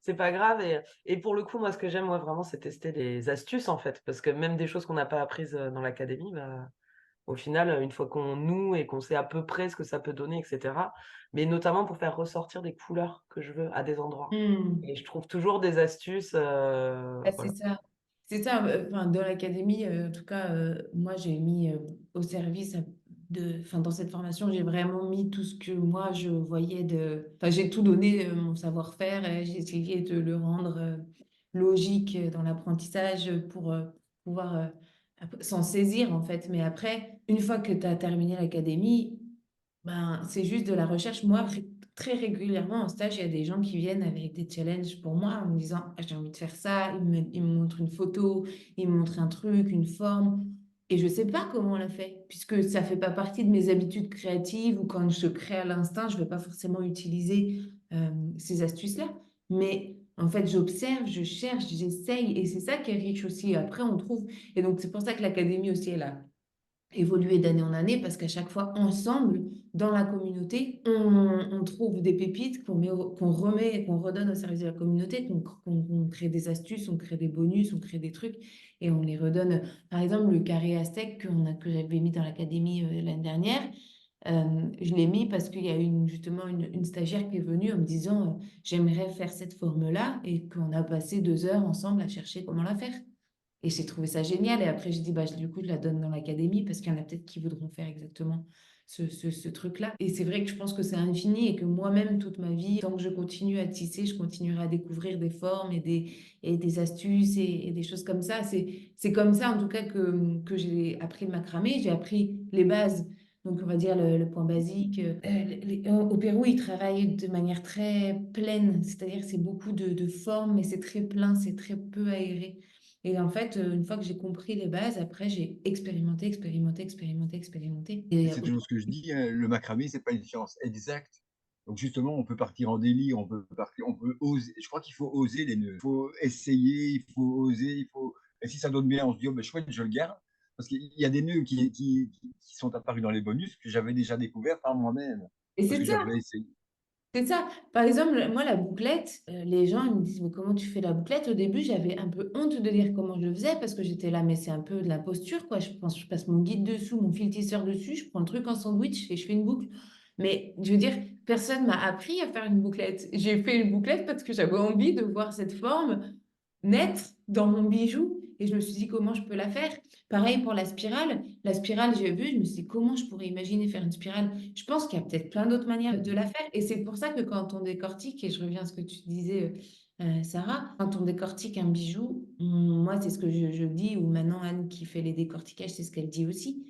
c'est pas grave. Et pour le coup, moi ce que j'aime moi vraiment, c'est tester des astuces en fait, parce que même des choses qu'on n'a pas apprises dans l'académie, bah au final, une fois qu'on noue et qu'on sait à peu près ce que ça peut donner, etc. Mais notamment pour faire ressortir des couleurs que je veux à des endroits. Hmm. Et je trouve toujours des astuces. Ah, c'est Voilà. ça. C'est ça. Enfin, dans l'académie, en tout cas, moi, j'ai mis au service enfin, dans cette formation, j'ai vraiment mis tout ce que moi, je voyais Enfin, j'ai tout donné, mon savoir-faire, et j'ai essayé de le rendre logique dans l'apprentissage pour pouvoir s'en saisir, en fait. Mais après, une fois que tu as terminé l'académie, ben, c'est juste de la recherche. Moi, très régulièrement en stage, il y a des gens qui viennent avec des challenges pour moi en me disant, ah, j'ai envie de faire ça. Ils me montrent une photo, ils me montrent un truc, une forme. Et je ne sais pas comment on l'a fait, puisque ça ne fait pas partie de mes habitudes créatives ou quand je crée à l'instinct, je ne vais pas forcément utiliser ces astuces-là. Mais en fait, j'observe, je cherche, j'essaye et c'est ça qui est riche aussi. Après, on trouve. Et donc, c'est pour ça que l'académie aussi est là évoluer d'année en année parce qu'à chaque fois, ensemble, dans la communauté, on trouve des pépites qu'on remet, qu'on redonne au service de la communauté, qu'on crée des astuces, on crée des bonus, on crée des trucs et on les redonne. Par exemple, le carré aztèque que j'avais mis dans l'académie l'année dernière, je l'ai mis parce qu'il y a justement une stagiaire qui est venue en me disant j'aimerais faire cette forme-là et qu'on a passé 2 heures ensemble à chercher comment la faire. Et j'ai trouvé ça génial. Et après, j'ai dit, bah, du coup, je la donne dans l'académie parce qu'il y en a peut-être qui voudront faire exactement ce truc-là. Et c'est vrai que je pense que c'est infini et que moi-même, toute ma vie, tant que je continue à tisser, je continuerai à découvrir des formes et des astuces et des choses comme ça. C'est comme ça, en tout cas, que j'ai appris le macramé. J'ai appris les bases. Donc, on va dire le point basique. Au Pérou, ils travaillent de manière très pleine, c'est-à-dire c'est beaucoup de formes, mais c'est très plein, c'est très peu aéré. Et en fait, une fois que j'ai compris les bases, après, j'ai expérimenté, expérimenté, expérimenté, expérimenté. Et Et c'est toujours ce que je dis, hein, le macramé, c'est pas une science exacte. Donc justement, on peut partir en délire, on peut oser. Je crois qu'il faut oser les nœuds. Il faut essayer, il faut oser, Et si ça donne bien, on se dit, oh, ben, chouette, je le garde. Parce qu'il y a des nœuds qui sont apparus dans les bonus que j'avais déjà découverts par moi-même. Parce c'est que ça, j'avais essayé. c'est ça. Par exemple, moi, la bouclette, les gens ils me disent, mais comment tu fais la bouclette? Au début, j'avais un peu honte de dire comment je le faisais parce que j'étais là, mais c'est un peu de la posture, quoi. Je passe mon guide dessous, mon fil tisseur dessus, je prends le truc en sandwich et je fais une boucle. Mais je veux dire, personne m'a appris à faire une bouclette. J'ai fait une bouclette parce que j'avais envie de voir cette forme naître dans mon bijou. et je me suis dit comment je peux la faire. Pareil pour la spirale. La spirale, j'ai vu, je me suis dit comment je pourrais imaginer faire une spirale. Je pense qu'il y a peut-être plein d'autres manières de la faire. Et c'est pour ça que quand on décortique, et je reviens à ce que tu disais, Sarah, quand on décortique un bijou, moi, c'est ce que je dis, ou maintenant Anne qui fait les décortiquages, c'est ce qu'elle dit aussi.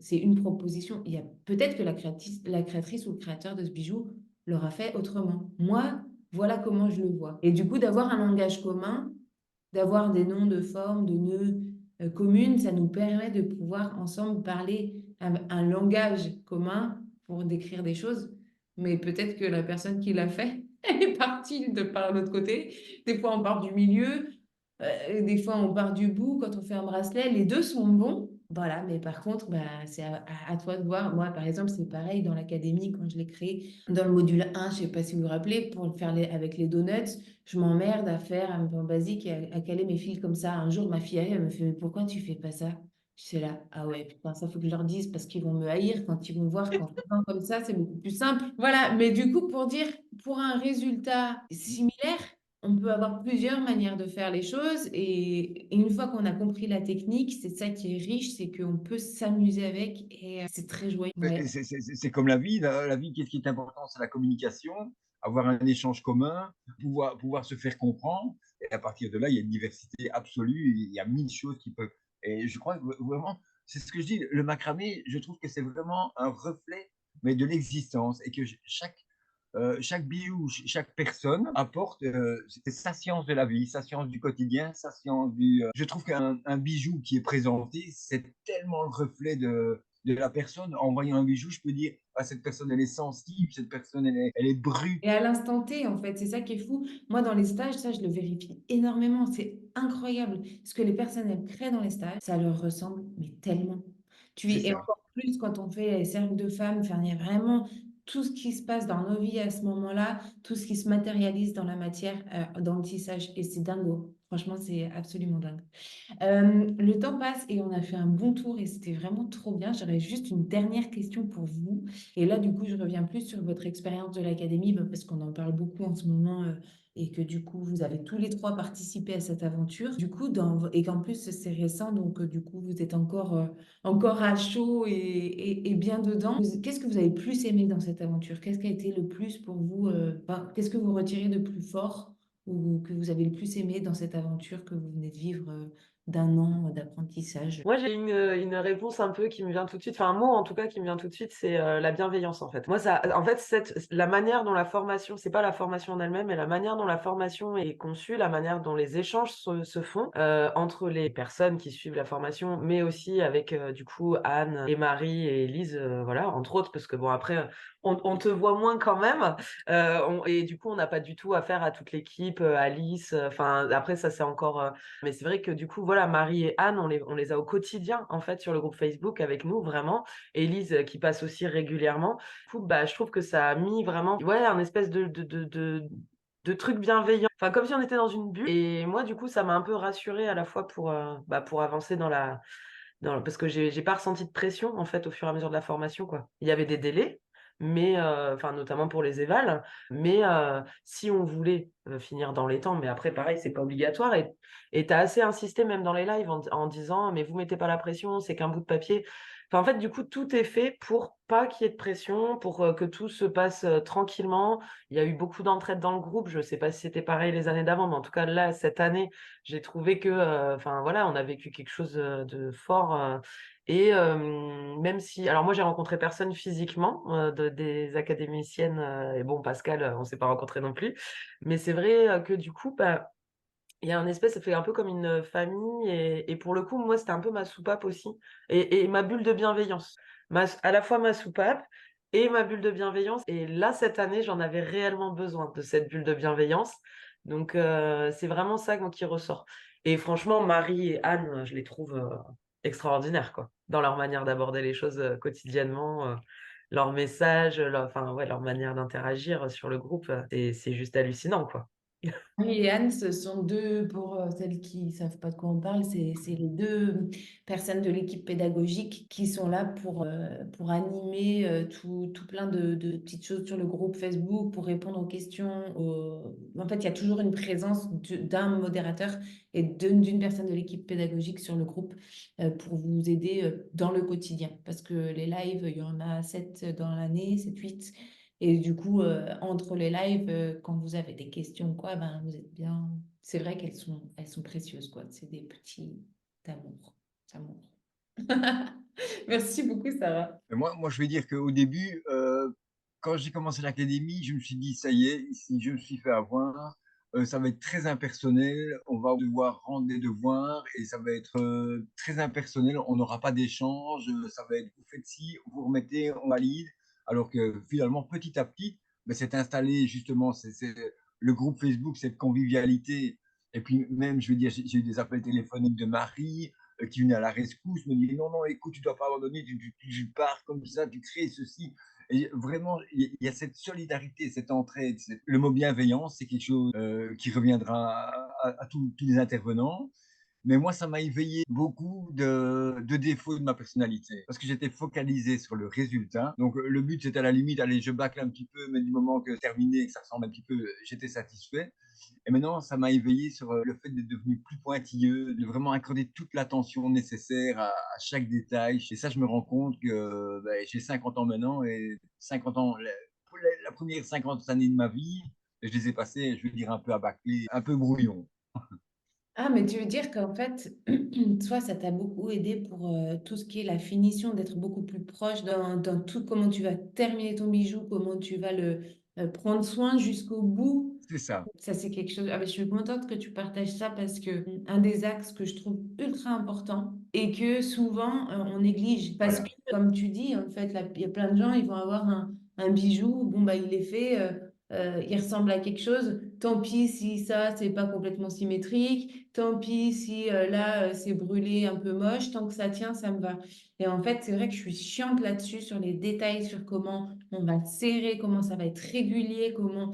C'est une proposition. Il y a peut-être que la créatrice ou le créateur de ce bijou l'aura fait autrement. Moi, voilà comment je le vois. Et du coup, d'avoir un langage commun, d'avoir des noms de formes, de nœuds communes, ça nous permet de pouvoir ensemble parler un langage commun pour décrire des choses. Mais peut-être que la personne qui l'a fait, elle est partie de par l'autre côté. Des fois, on part du milieu, des fois, on part du bout quand on fait un bracelet. Les deux sont bons. Voilà, mais par contre, bah, c'est à toi de voir. Moi, par exemple, c'est pareil dans l'académie quand je l'ai créé. Dans le module 1, je ne sais pas si vous vous rappelez, pour le faire avec les donuts, je m'emmerde à faire un peu basique et à caler mes fils comme ça. Un jour, ma fille arrive, elle me fait, mais pourquoi tu fais pas ça? Je suis là, ah ouais, putain, ça faut que je leur dise parce qu'ils vont me haïr quand ils vont voir qu'en faisant comme ça, c'est beaucoup plus simple. Voilà, mais du coup, pour dire, pour un résultat similaire, on peut avoir plusieurs manières de faire les choses et une fois qu'on a compris la technique, c'est ça qui est riche, c'est qu'on peut s'amuser avec et c'est très joyeux. Ouais. C'est comme la vie. La vie, qu'est-ce qui est important? C'est la communication, avoir un échange commun, pouvoir se faire comprendre. Et à partir de là, il y a une diversité absolue. Il y a mille choses qui peuvent. Et je crois que vraiment, c'est ce que je dis, le macramé, je trouve que c'est vraiment un reflet, mais de l'existence. Et que chaque bijou, chaque personne apporte sa science de la vie, sa science du quotidien, sa science du. Je trouve qu'un bijou qui est présenté, c'est tellement le reflet de la personne. En voyant un bijou, je peux dire, ah, cette personne, elle est sensible, cette personne, elle est brute. Et à l'instant T, en fait, c'est ça qui est fou. Moi, dans les stages, ça, je le vérifie énormément. C'est incroyable. Ce que les personnes, elles créent dans les stages, ça leur ressemble, mais tellement. C'est Et ça. encore plus quand on fait les cercles de femmes, enfin, il y a vraiment tout ce qui se passe dans nos vies à ce moment-là, tout ce qui se matérialise dans la matière, dans le tissage. Et c'est dingo. Franchement, c'est absolument dingue. Le temps passe et on a fait un bon tour et c'était vraiment trop bien. J'aurais juste une dernière question pour vous. Et là, du coup, je reviens plus sur votre expérience de l'académie parce qu'on en parle beaucoup en ce moment et que du coup, vous avez tous les trois participé à cette aventure. Du coup, et qu'en plus, c'est récent, donc du coup, vous êtes encore à chaud et bien dedans. Qu'est-ce que vous avez plus aimé dans cette aventure? Qu'est-ce qui a été le plus pour vous? Qu'est-ce que vous retirez de plus fort ou que vous avez le plus aimé dans cette aventure que vous venez de vivre d'un an d'apprentissage? Moi, j'ai une réponse un peu qui me vient tout de suite, enfin un mot en tout cas qui me vient tout de suite, c'est la bienveillance en fait. Moi, ça, en fait, la manière dont la formation, c'est pas la formation en elle-même, mais la manière dont la formation est conçue, la manière dont les échanges se font entre les personnes qui suivent la formation, mais aussi avec du coup Anne et Marie et Elise, voilà, entre autres, parce que bon après, on te voit moins quand même, et du coup, on n'a pas du tout affaire à toute l'équipe, Alice, enfin après ça c'est encore. Mais c'est vrai que du coup, voilà, Marie et Anne, on les a au quotidien, en fait, sur le groupe Facebook avec nous, vraiment. Élise, qui passe aussi régulièrement. Du coup, bah, je trouve que ça a mis vraiment, ouais, un espèce de truc bienveillant. Enfin, comme si on était dans une bulle. Et moi, du coup, ça m'a un peu rassurée à la fois pour avancer parce que j'ai pas ressenti de pression, en fait, au fur et à mesure de la formation, quoi. Il y avait des délais, mais enfin notamment pour les évals, mais si on voulait finir dans les temps, mais après pareil c'est pas obligatoire et t'as assez insisté même dans les lives en disant mais vous mettez pas la pression, c'est qu'un bout de papier. Enfin, en fait du coup tout est fait pour pas qu'il y ait de pression, pour que tout se passe tranquillement. Il y a eu beaucoup d'entraide dans le groupe, je sais pas si c'était pareil les années d'avant, mais en tout cas là cette année j'ai trouvé que enfin voilà on a vécu quelque chose de fort. Et même si, alors moi j'ai rencontré personne physiquement des académiciennes, et bon Pascal, on s'est pas rencontré non plus, mais c'est vrai que du coup, bah, il y a un espèce, ça fait un peu comme une famille, et pour le coup, moi c'était un peu ma soupape aussi, et ma bulle de bienveillance, à la fois ma soupape et ma bulle de bienveillance, et là cette année j'en avais réellement besoin de cette bulle de bienveillance, donc c'est vraiment ça moi, qui ressort. Et franchement, Marie et Anne, je les trouve extraordinaires, quoi, dans leur manière d'aborder les choses quotidiennement, leur message, enfin, ouais, leur manière d'interagir sur le groupe, c'est juste hallucinant, quoi. Marie et Anne, ce sont deux, pour celles qui ne savent pas de quoi on parle, c'est les deux personnes de l'équipe pédagogique qui sont là pour animer tout plein de petites choses sur le groupe Facebook, pour répondre aux questions. En fait, il y a toujours une présence d'un modérateur et d'une personne de l'équipe pédagogique sur le groupe pour vous aider dans le quotidien. Parce que les lives, il y en a 7 dans l'année, 7 8. Et du coup, entre les lives, quand vous avez des questions, quoi, ben, vous êtes bien. C'est vrai elles sont précieuses, quoi. C'est des petits amours. Amours. Merci beaucoup, Sarah. Mais moi, je vais dire qu'au début, quand j'ai commencé l'académie, je me suis dit, ça y est, ici, je me suis fait avoir. Ça va être très impersonnel. On va devoir rendre des devoirs et ça va être très impersonnel. On n'aura pas d'échange. Ça va être, vous faites ci, vous remettez, on valide. Alors que finalement, petit à petit, ben, c'est installé justement, c'est le groupe Facebook, cette convivialité. Et puis même, je veux dire, j'ai eu des appels téléphoniques de Marie qui venait à la rescousse, me dit non, non, écoute, tu dois pas abandonner, tu pars comme ça, tu crées ceci. Et vraiment, il y a cette solidarité, cette entraide. Le mot bienveillance, c'est quelque chose qui reviendra à tous les intervenants. Mais moi, ça m'a éveillé beaucoup de défauts de ma personnalité parce que j'étais focalisé sur le résultat. Donc, le but, c'était à la limite, allez, je bâcle un petit peu, mais du moment que c'est terminé, que ça ressemble un petit peu, j'étais satisfait. Et maintenant, ça m'a éveillé sur le fait d'être devenu plus pointilleux, de vraiment accorder toute l'attention nécessaire à chaque détail. Et ça, je me rends compte que j'ai 50 ans maintenant et 50 ans, la première 50 années de ma vie, je les ai passées, je veux dire, un peu à bâcler, un peu brouillon. Ah, mais tu veux dire qu'en fait, toi, ça t'a beaucoup aidé pour tout ce qui est la finition, d'être beaucoup plus proche dans tout, comment tu vas terminer ton bijou, comment tu vas le prendre soin jusqu'au bout. C'est ça. Ça, c'est quelque chose. Ah, ben, je suis contente que tu partages ça parce que un des axes que je trouve ultra important et que souvent on néglige. Parce que, Voilà. comme tu dis, en fait, là, il y a plein de gens, ils vont avoir un bijou, bon, bah, il est fait, il ressemble à quelque chose. Tant pis si ça, c'est pas complètement symétrique. Tant pis si là, c'est brûlé un peu moche. Tant que ça tient, ça me va. Et en fait, c'est vrai que je suis chiante là-dessus, sur les détails, sur comment on va serrer, comment ça va être régulier, comment.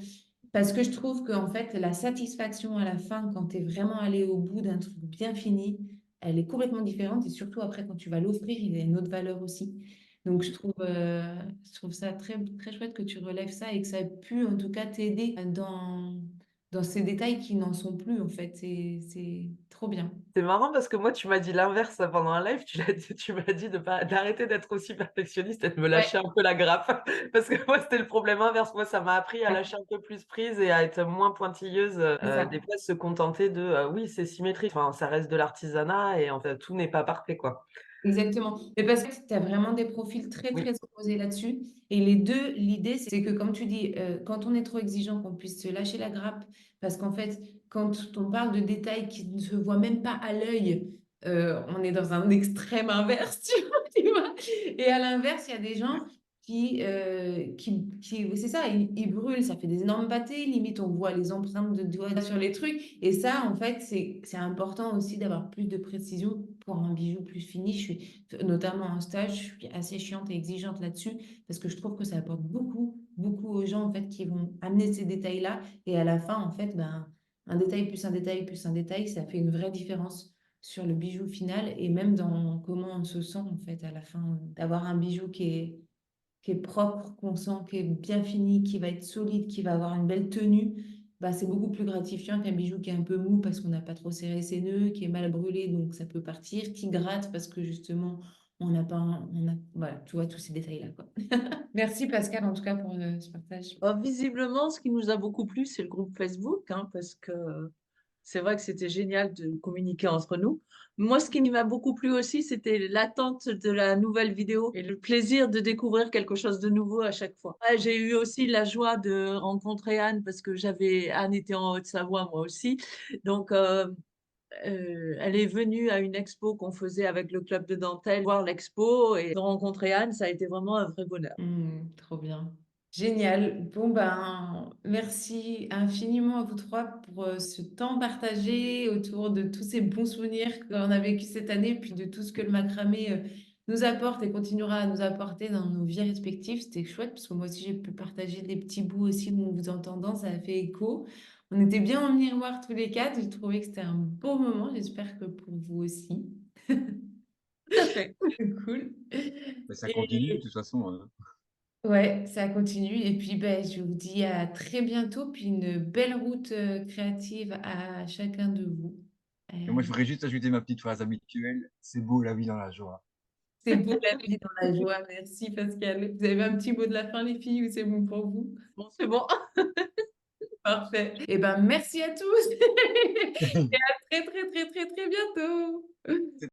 Parce que je trouve qu'en fait, la satisfaction à la fin, quand tu es vraiment allé au bout d'un truc bien fini, elle est complètement différente. Et surtout après, quand tu vas l'offrir, il a une autre valeur aussi. Donc, je trouve ça très, très chouette que tu relèves ça et que ça ait pu, en tout cas, t'aider dans ces détails qui n'en sont plus, en fait. C'est trop bien. C'est marrant parce que moi, tu m'as dit l'inverse pendant un live. Tu m'as dit d'arrêter d'être aussi perfectionniste et de me Ouais. lâcher un peu la grappe. Parce que moi, c'était le problème inverse. Moi, ça m'a appris à lâcher un peu plus prise et à être moins pointilleuse. C'est ça. Des fois, se contenter de oui, c'est symétrique. Enfin, ça reste de l'artisanat et en fait, tout n'est pas parfait, quoi. Exactement. Mais parce que tu as vraiment des profils très, Oui, très opposés là-dessus. Et les deux, l'idée, c'est que, comme tu dis, quand on est trop exigeant, qu'on puisse se lâcher la grappe. Parce qu'en fait, quand on parle de détails qui ne se voient même pas à l'œil, on est dans un extrême inverse, tu vois. Et à l'inverse, il y a des gens c'est ça, ils brûlent, ça fait des énormes pâtés, limite on voit les empreintes de doigts sur les trucs. Et ça, en fait, c'est important aussi d'avoir plus de précision pour un bijou plus fini. Notamment en stage, je suis assez chiante et exigeante là-dessus parce que je trouve que ça apporte beaucoup, beaucoup aux gens en fait qui vont amener ces détails-là. Et à la fin, en fait, ben, un détail plus un détail plus un détail, ça fait une vraie différence sur le bijou final et même dans comment on se sent en fait à la fin d'avoir un bijou qui est propre, qu'on sent qui est bien fini, qui va être solide, qui va avoir une belle tenue, bah, c'est beaucoup plus gratifiant qu'un bijou qui est un peu mou parce qu'on n'a pas trop serré ses nœuds, qui est mal brûlé, donc ça peut partir, qui gratte parce que justement, on n'a pas, voilà, tu vois, tous ces détails-là, quoi. Merci Pascal, en tout cas, pour ce partage. Visiblement, ce qui nous a beaucoup plu, c'est le groupe Facebook, hein, parce que c'est vrai que c'était génial de communiquer entre nous. Moi, ce qui m'a beaucoup plu aussi, c'était l'attente de la nouvelle vidéo et le plaisir de découvrir quelque chose de nouveau à chaque fois. Ouais, j'ai eu aussi la joie de rencontrer Anne parce que Anne était en Haute-Savoie, moi aussi. Donc, elle est venue à une expo qu'on faisait avec le club de dentelle, voir l'expo et de rencontrer Anne, ça a été vraiment un vrai bonheur. Trop bien. Génial. Bon, ben, merci infiniment à vous trois pour ce temps partagé autour de tous ces bons souvenirs qu'on a vécu cette année, puis de tout ce que le macramé nous apporte et continuera à nous apporter dans nos vies respectives. C'était chouette parce que moi aussi, j'ai pu partager des petits bouts aussi en vous entendant, ça a fait écho. On était bien en miroir tous les quatre. J'ai trouvé que c'était un beau moment. J'espère que pour vous aussi. Tout à fait. C'est cool. Mais ça continue de Et toute façon, hein. ouais, ça continue. Et puis, ben, je vous dis à très bientôt. Puis une belle route créative à chacun de vous. Et moi, Euh, je voudrais juste ajouter ma petite phrase habituelle. C'est beau la vie dans la joie. c'est beau la vie dans la joie. Merci Pascal. Vous avez un petit mot de la fin, les filles, ou c'est bon pour vous? Bon, c'est bon. Parfait. Eh ben, merci à tous. Et à très, très, très, très, très bientôt.